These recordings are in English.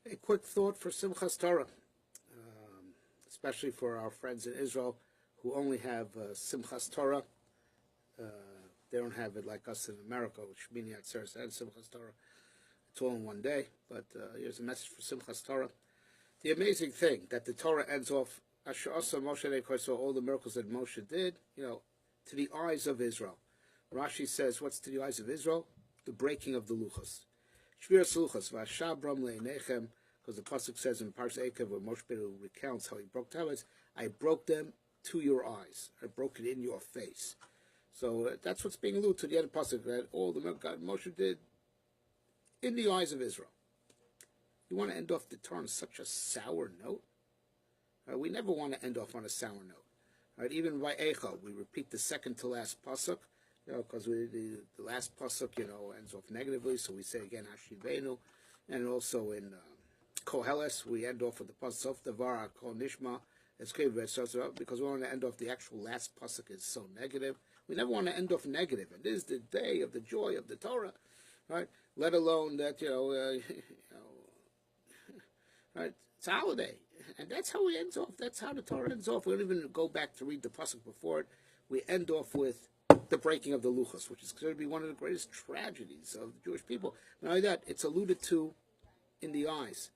A quick thought for Simchas Torah, especially for our friends in Israel who only have Simchas Torah. They don't have it like us in America, which Mini Atzeres and Simchas Torah. It's all in one day. But here's a message for Simchas Torah. The amazing thing that the Torah ends off, Asher Asa Moshe, so all the miracles that Moshe did, to the eyes of Israel. Rashi says, what's to the eyes of Israel? The breaking of the luchos. Shviras luchos, v'ashabram le'enechem, because the pasuk says in Parshas Eikev, where Moshe recounts how he broke tablets, I broke them to your eyes. I broke it in your face. So that's what's being alluded to the other pasuk, that all the miracles God Moshe did in the eyes of Israel. You want to end off the Torah on such a sour note? We never want to end off on a sour note. Right? Even by Eicha, we repeat the second to last pasuk, because the last pasuk, ends off negatively, so we say again Hashivenu, and also in Koheles, we end off with the pasuk Sof Davar Kol Nishma, because we want to end off the actual last pasuk is so negative. We never want to end off negative, and this is the day of the joy of the Torah, right? Let alone that right? It's a holiday, and that's how it ends off. That's how the Torah ends off. We don't even go back to read the pasuk before it. We end off with the breaking of the luchos, which is considered to be one of the greatest tragedies of the Jewish people. Not only that, it's alluded to in the eyes.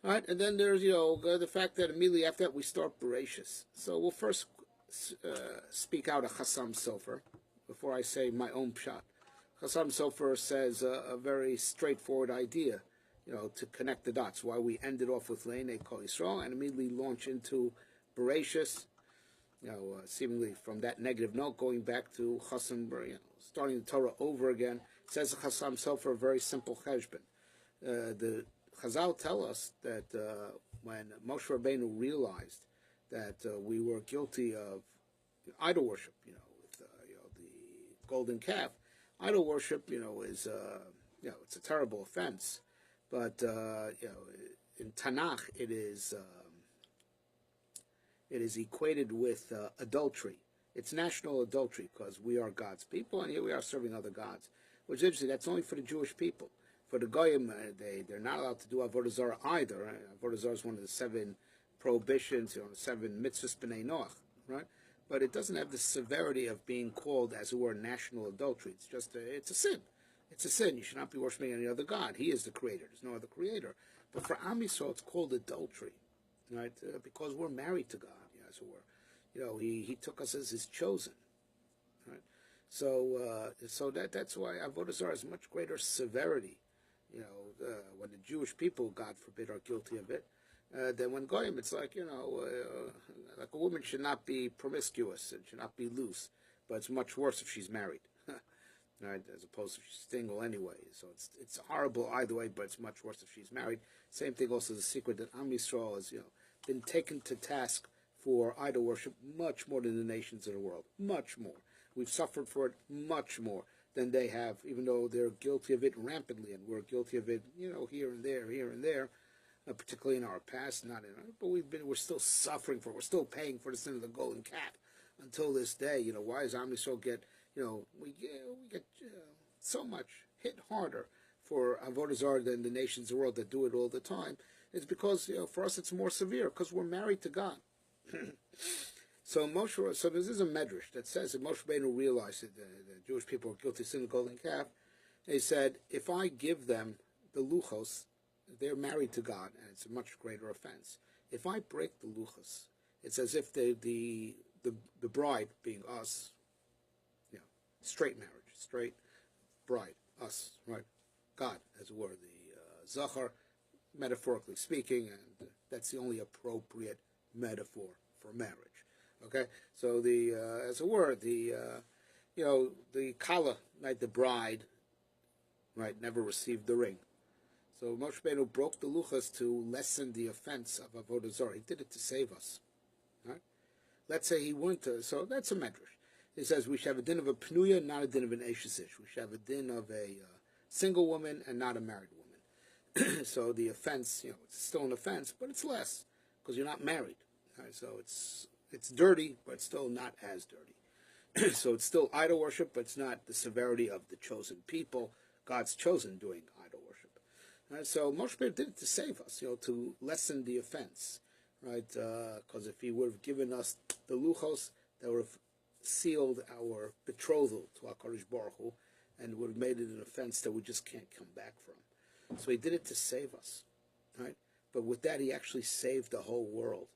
All right, and then there's the fact that immediately after that we start Bereshis. So we'll first speak out a Chassam Sofer before I say my own pshat. Chassam Sofer says a very straightforward idea, to connect the dots. Why we ended off with Le'nei Kol Yisrael and immediately launch into Bereshis, seemingly from that negative note, going back to Chassam, starting the Torah over again. It says Chassam Sofer, a very simple cheshbon. The Chazal tell us that when Moshe Rabbeinu realized that we were guilty of idol worship, with the golden calf. Idol worship, is it's a terrible offense, but in Tanakh it is equated with adultery. It's national adultery because we are God's people, and here we are serving other gods. Which is interesting. That's only for the Jewish people. For the Goyim, they're not allowed to do Avodah Zarah either. Avodah Zarah is one of the 7 prohibitions, the 7 mitzvahs b'nei Noach, right? But it doesn't have the severity of being called, as it were, national adultery. It's just it's a sin. It's a sin. You should not be worshiping any other god. He is the creator. There's no other creator. But for Am Yisrael, it's called adultery, right? Because we're married to God, as it were. He took us as his chosen, right? So that's why Avodah Zarah has much greater severity. When the Jewish people, God forbid, are guilty of it, then when Goyim, it's like, like a woman should not be promiscuous and should not be loose, but it's much worse if she's married, right? As opposed to if she's single anyway. So it's horrible either way, but it's much worse if she's married. Same thing also the secret that Am Yisrael has, been taken to task for idol worship much more than the nations of the world, much more. We've suffered for it much more than they have, even though they're guilty of it rampantly, and we're guilty of it, here and there, particularly in our past, but we're still suffering for it. We're still paying for the sin of the golden calf until this day. Why does Am Yisrael get, we get so much hit harder for Avodah Zarah than the nations of the world that do it all the time? It's because, for us it's more severe, because we're married to God. So this is a medrash that says that Moshe Rabbeinu realized that the Jewish people were guilty of sin of the golden calf. They said, if I give them the luchos, they're married to God, and it's a much greater offense. If I break the luchos, it's as if the bride, being us, straight marriage, straight bride, us, right? God, as it were, the zachar, metaphorically speaking, and that's the only appropriate metaphor for marriage. Okay, so as it were, the kala, right, the bride, right, never received the ring. So Moshe Rabbeinu broke the luchas to lessen the offense of Avodah Zarah. He did it to save us. Right? Let's say he went to, so that's a medrash. He says we should have a din of a pnuya, not a din of an eshes ish. We should have a din of a single woman and not a married woman. So the offense, it's still an offense, but it's less because you're not married. Right? So it's dirty, but it's still not as dirty. So it's still idol worship, but it's not the severity of the chosen people, God's chosen, doing idol worship. Right? So Moshe Rabbeinu did it to save us, to lessen the offense, right? Because if he would have given us the luchos, that would have sealed our betrothal to HaKadosh Baruch Hu, and would have made it an offense that we just can't come back from. So he did it to save us, right? But with that, he actually saved the whole world,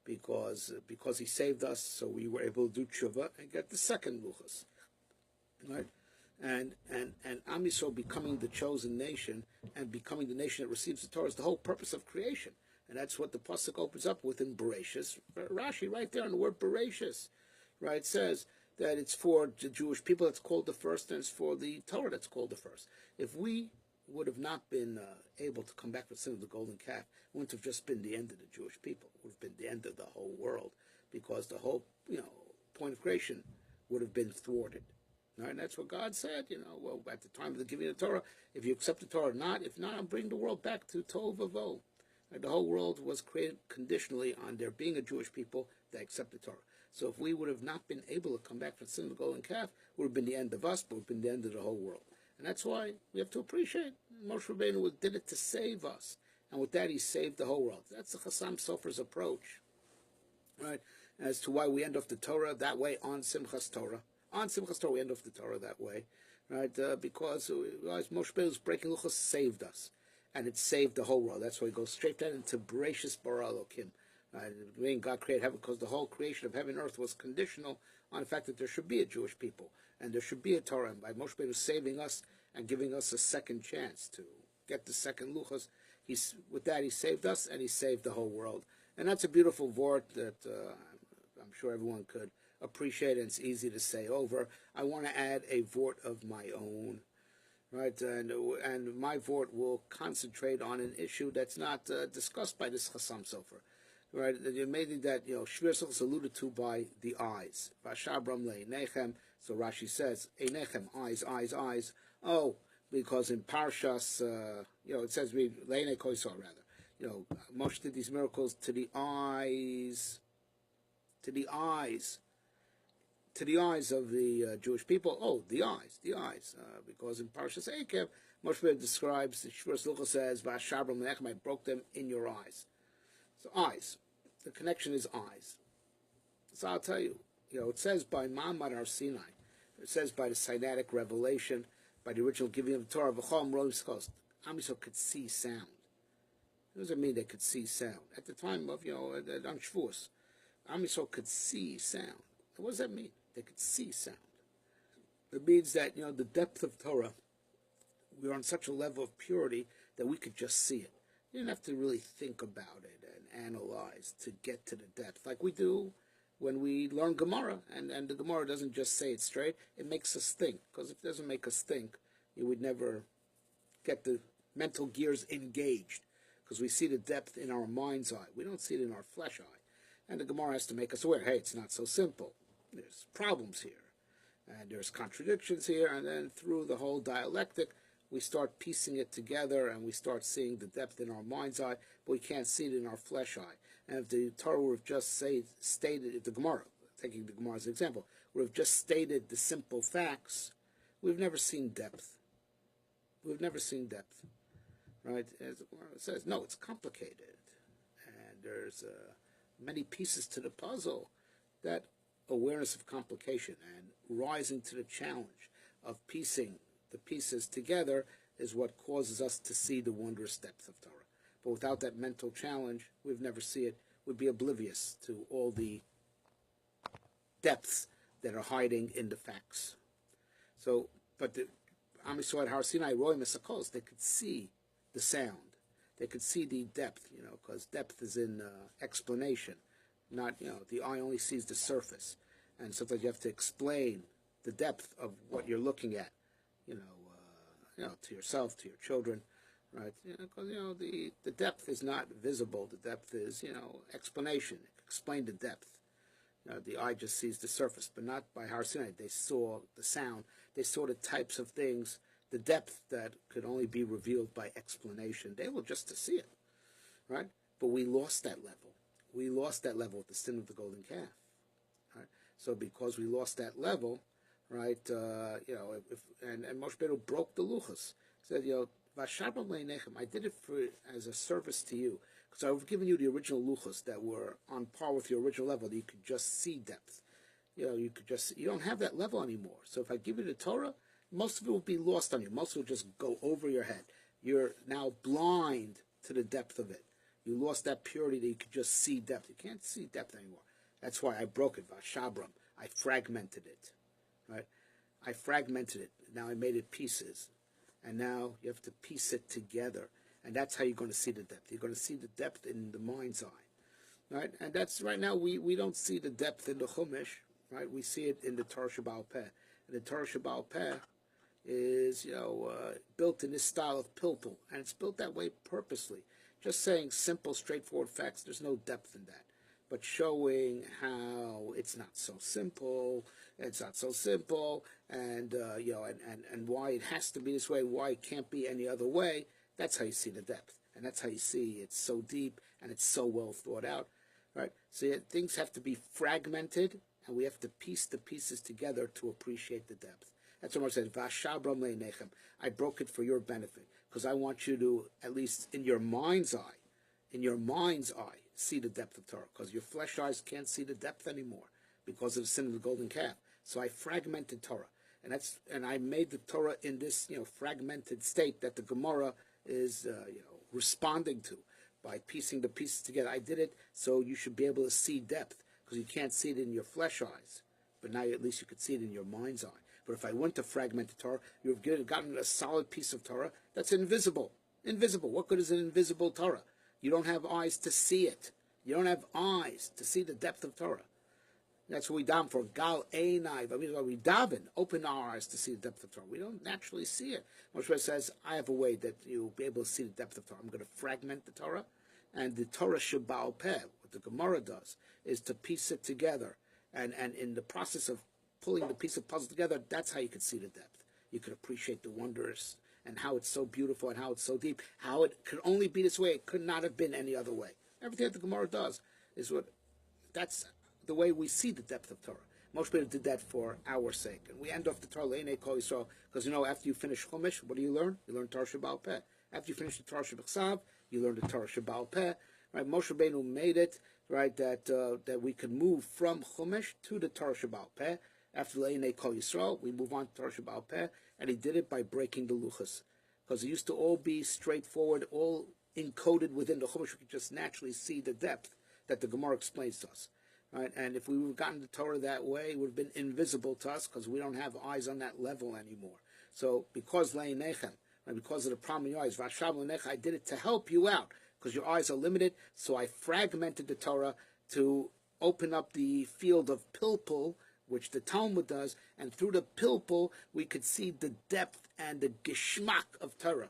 because he saved us, so we were able to do tshuva and get the second luchos, right? And Am Yisrael becoming the chosen nation and becoming the nation that receives the Torah is the whole purpose of creation. And that's what the pasuk opens up with in Bereshis. Rashi, right there on the word Bereshis, right, says that it's for the Jewish people that's called the first, and it's for the Torah that's called the first. If we would have not been able to come back with sin of the golden calf, it wouldn't have just been the end of the Jewish people. It would have been the end of the whole world, because the whole point of creation would have been thwarted. Right? And that's what God said, well, at the time of the giving of the Torah, if you accept the Torah or not, if not, I'll bring the world back to Tohu Vavohu. Right? The whole world was created conditionally on there being a Jewish people that accept the Torah. So if we would have not been able to come back from sin of the golden calf, it would have been the end of us, but it would have been the end of the whole world. And that's why we have to appreciate Moshe Rabbeinu did it to save us. And with that, he saved the whole world. That's the Chassam Sofer's approach, right? As to why we end off the Torah that way on Simchas Torah. On Simchas Torah, we end off the Torah that way, right? Because Moshe Rabbeinu's breaking luchos saved us, and it saved the whole world. That's why we go straight down into Bereshis bara Elokim. When God created heaven, because the whole creation of heaven and earth was conditional on the fact that there should be a Jewish people, and there should be a Torah. And by Moshe Rabbeinu saving us and giving us a second chance to get the second luchos, with that he saved us, and he saved the whole world. And that's a beautiful vort that I'm sure everyone could appreciate, and it's easy to say over. I want to add a vort of my own, right? And my vort will concentrate on an issue that's not discussed by this Chassam Sofer, right? Maybe that Shvir is alluded to by the eyes. Vashabram le'inechem. So Rashi says, einechem, eyes, eyes, eyes. Oh, because in Parshas, it says le'inei koisor rather. Moshe did these miracles to the eyes. To the eyes of the Jewish people. Oh, the eyes, because in Parshas Ekev, Moshe Rabbeinu describes, the Shvur Lucha says, "Vashabram le'echem, I broke them in your eyes." So eyes, the connection is eyes. So I'll tell you, it says by Ma'amad Har Sinai, it says by the Sinaitic revelation, by the original giving of the Torah, V'chol Roim Skos, Am Yisrael could see sound. What does it mean they could see sound? At the time of, on Shavuos, Am Yisrael could see sound. What does that mean? They could see sound. It means that, the depth of Torah, we are on such a level of purity that we could just see it. You didn't have to really think about it and analyze to get to the depth, like we do when we learn Gemara. And the Gemara doesn't just say it straight, it makes us think. Because if it doesn't make us think, you would never get the mental gears engaged. Because we see the depth in our mind's eye. We don't see it in our flesh eye. And the Gemara has to make us aware, hey, it's not so simple. There's problems here, and there's contradictions here, and then through the whole dialectic, we start piecing it together, and we start seeing the depth in our mind's eye, but we can't see it in our flesh eye. And if the Torah would have just stated, if the Gemara, taking the Gemara as an example, would have just stated the simple facts, we've never seen depth. We've never seen depth, right? As the Gemara says, no, it's complicated, and there's many pieces to the puzzle. That awareness of complication and rising to the challenge of piecing the pieces together is what causes us to see the wondrous depth of Torah. But without that mental challenge, we'd never see it. We'd be oblivious to all the depths that are hiding in the facts. So, but the Am Yisrael at Har Sinai, Roy Mesakos, they could see the sound. They could see the depth, because depth is in explanation. Not, the eye only sees the surface. And sometimes you have to explain the depth of what you're looking at, to yourself, to your children, right? Because, the depth is not visible. The depth is, explanation. Explain the depth. The eye just sees the surface, but not by Har Sinai. They saw the sound. They saw the types of things, the depth that could only be revealed by explanation. They were just to see it, right? But we lost that level. We lost that level with the sin of the golden calf, right? So because we lost that level, right, and Moshe Rabbeinu broke the luchos. He said, Vashabram leinechem, I did it as a service to you, because I've given you the original luchos that were on par with your original level, that you could just see depth. You don't have that level anymore. So if I give you the Torah, most of it will be lost on you. Most of it will just go over your head. You're now blind to the depth of it. You lost that purity that you could just see depth. You can't see depth anymore. That's why I broke it, Vashabram. I fragmented it, right? I fragmented it. Now I made it pieces. And now you have to piece it together. And that's how you're going to see the depth. You're going to see the depth in the mind's eye, right? And that's right now we don't see the depth in the Chumash, right? We see it in the Torah Shebaal Peh. And the Torah Shebaal Peh is, built in this style of pilpul. And it's built that way purposely. Just saying simple, straightforward facts, there's no depth in that. But showing how it's not so simple, and why it has to be this way, why it can't be any other way, that's how you see the depth. And that's how you see it's so deep and it's so well thought out, right? So things have to be fragmented, and we have to piece the pieces together to appreciate the depth. That's what I said, Vashabram leinechem. I broke it for your benefit, because I want you to, at least in your mind's eye, see the depth of Torah, because your flesh eyes can't see the depth anymore because of the sin of the golden calf. So I fragmented Torah, and I made the Torah in this fragmented state that the Gemara is responding to by piecing the pieces together. I did it so you should be able to see depth, because you can't see it in your flesh eyes, but now at least you could see it in your mind's eye. But if I went to fragment the Torah, you would have gotten a solid piece of Torah that's invisible. Invisible. What good is an invisible Torah? You don't have eyes to see it. You don't have eyes to see the depth of Torah. That's what we daven for. Gal einai. We daven, open our eyes to see the depth of Torah. We don't naturally see it. Moshe says, I have a way that you'll be able to see the depth of Torah. I'm going to fragment the Torah. And the Torah Shebaal Peh, what the Gemara does, is to piece it together. And in the process of pulling the piece of puzzle together, that's how you could see the depth. You could appreciate the wonders and how it's so beautiful and how it's so deep, how it could only be this way. It could not have been any other way. Everything that the Gemara does is that's the way we see the depth of Torah. Moshe Rabbeinu did that for our sake. And we end off the Torah, Le'enei Kol Yisrael, because after you finish Chumash, what do you learn? You learn Torah Shebaal Peh. After you finish the Torah Shebechsav, you learn the Torah Shebaal Peh. Right? Moshe Rabbeinu made it, right, that we could move from Chumash to the Torah Shebaal Peh. After Le'enei Kol Yisrael, we move on to Torah Shebaal Peh, and he did it by breaking the luchas. Because it used to all be straightforward, all encoded within the Chumash. We could just naturally see the depth that the Gemara explains to us. Right? And if we would have gotten the Torah that way, it would have been invisible to us, because we don't have eyes on that level anymore. So because Le'enechem, right, because of the problem in your eyes, Vashav Le'enechem, I did it to help you out, because your eyes are limited. So I fragmented the Torah to open up the field of pilpul, which the Talmud does, and through the pilpul we could see the depth and the geschmack of Torah.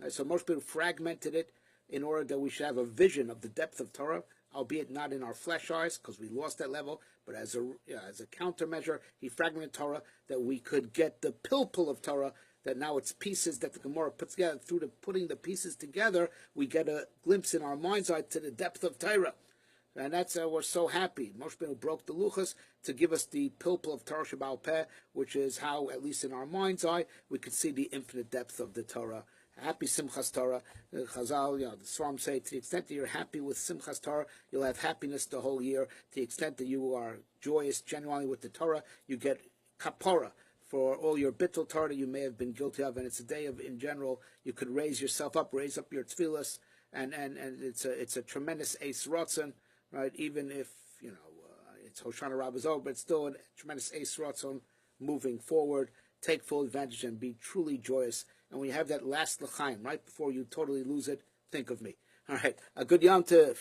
Right? So most people fragmented it in order that we should have a vision of the depth of Torah, albeit not in our flesh eyes, because we lost that level, but as a countermeasure, he fragmented Torah that we could get the pilpul of Torah, that now it's pieces that the Gemara puts together. Through the putting the pieces together, we get a glimpse in our mind's eye to the depth of Torah. And that's we're so happy. Moshe Rabbeinu broke the luchas to give us the pilpul of Torah Shebaal Peh, which is how, at least in our mind's eye, we could see the infinite depth of the Torah. Happy Simchas Torah. Chazal, the Svarim say, to the extent that you're happy with Simchas Torah, you'll have happiness the whole year. To the extent that you are joyous genuinely with the Torah, you get kapora for all your bittul Torah that you may have been guilty of. And it's a day of, in general, you could raise yourself up, raise up your tefillas, and it's a tremendous eis rotzen. Right, even if it's Hoshana Rabbah's over, but it's still a tremendous eis rotzon moving forward. Take full advantage and be truly joyous. And when you have that last l'chaim right before you totally lose it, think of me. All right, a good Yom Tov.